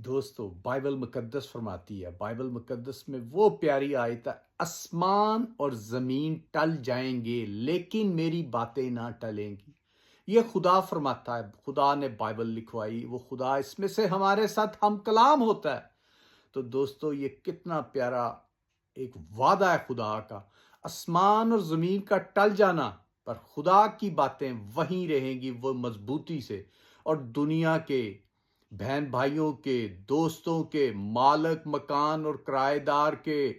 دوستو بائبل مقدس فرماتی ہے، بائبل مقدس میں وہ پیاری آیت ہے، آسمان اور زمین ٹل جائیں گے لیکن میری باتیں نہ ٹلیں گی۔ یہ خدا فرماتا ہے، خدا نے بائبل لکھوائی، وہ خدا اس میں سے ہمارے ساتھ ہم کلام ہوتا ہے۔ تو دوستو یہ کتنا پیارا ایک وعدہ ہے خدا کا، آسمان اور زمین کا ٹل جانا پر خدا کی باتیں وہیں رہیں گی، وہ مضبوطی سے، اور دنیا کے بہن بھائیوں کے، دوستوں کے، مالک مکان اور کرایہ دار کے،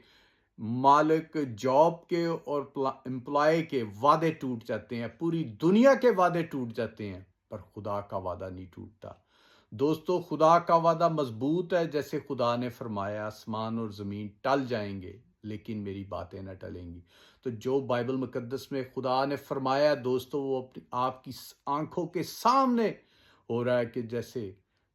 مالک جاب کے اور امپلائی کے وعدے ٹوٹ جاتے ہیں، پوری دنیا کے وعدے ٹوٹ جاتے ہیں، پر خدا کا وعدہ نہیں ٹوٹتا۔ دوستو خدا کا وعدہ مضبوط ہے، جیسے خدا نے فرمایا آسمان اور زمین ٹل جائیں گے لیکن میری باتیں نہ ٹلیں گی۔ تو جو بائبل مقدس میں خدا نے فرمایا دوستو، وہ آپ کی آنکھوں کے سامنے ہو رہا ہے کہ جیسے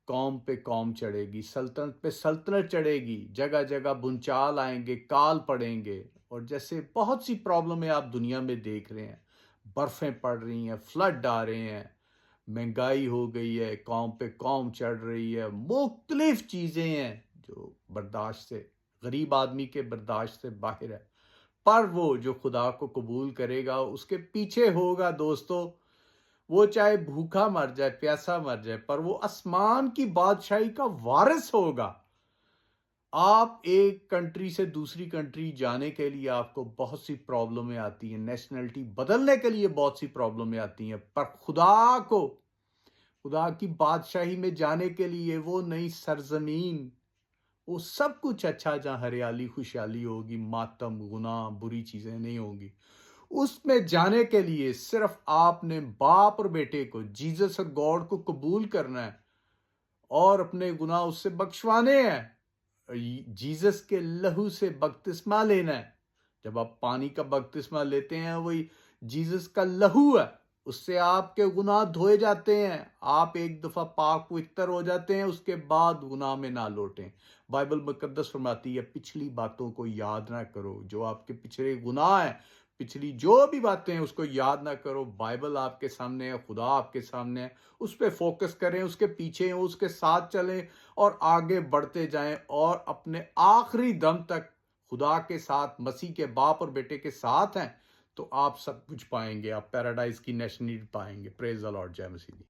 قوم پہ قوم چڑھے گی، سلطنت پہ سلطنت چڑھے گی، جگہ جگہ بنچال آئیں گے، کال پڑیں گے، اور جیسے بہت سی پرابلمیں آپ دنیا میں دیکھ رہے ہیں، برفیں پڑ رہی ہیں، فلڈ آ رہے ہیں، مہنگائی ہو گئی ہے، قوم پہ قوم چڑھ رہی ہے، مختلف چیزیں ہیں جو برداشت سے، غریب آدمی کے برداشت سے باہر ہے۔ پر وہ جو خدا کو قبول کرے گا اس کے پیچھے ہوگا دوستو، وہ چاہے بھوکا مر جائے، پیاسا مر جائے، پر وہ آسمان کی بادشاہی کا وارث ہوگا۔ آپ ایک کنٹری سے دوسری کنٹری جانے کے لیے آپ کو بہت سی پرابلمیں آتی ہیں، نیشنلٹی بدلنے کے لیے بہت سی پرابلمیں آتی ہیں، پر خدا کی بادشاہی میں جانے کے لیے وہ نئی سرزمین، وہ سب کچھ اچھا جہاں ہریالی خوشحالی ہوگی، ماتم گناہ بری چیزیں نہیں ہوں گی، اس میں جانے کے لیے صرف آپ نے باپ اور بیٹے کو، جیزس اور گاڈ کو قبول کرنا ہے اور اپنے گناہ اس سے بخشوانے ہیں، جیزس کے لہو سے بپتسمہ لینا ہے۔ جب آپ پانی کا بپتسمہ لیتے ہیں، وہی جیزس کا لہو ہے، اس سے آپ کے گناہ دھوئے جاتے ہیں، آپ ایک دفعہ پاک پوتر ہو جاتے ہیں، اس کے بعد گناہ میں نہ لوٹیں۔ بائبل مقدس فرماتی ہے پچھلی باتوں کو یاد نہ کرو، جو آپ کے پچھلے گناہ ہیں، پچھلی جو بھی باتیں ہیں اس کو یاد نہ کرو۔ بائبل آپ کے سامنے ہے، خدا آپ کے سامنے ہے، اس پہ فوکس کریں، اس کے پیچھے ہیں، اس کے ساتھ چلیں اور آگے بڑھتے جائیں، اور اپنے آخری دم تک خدا کے ساتھ، مسیح کے باپ اور بیٹے کے ساتھ ہیں، تو آپ سب کچھ پائیں گے، آپ پیراڈائز کی نیشنلٹی پائیں گے۔ پریز دی لارڈ، جے مسیح۔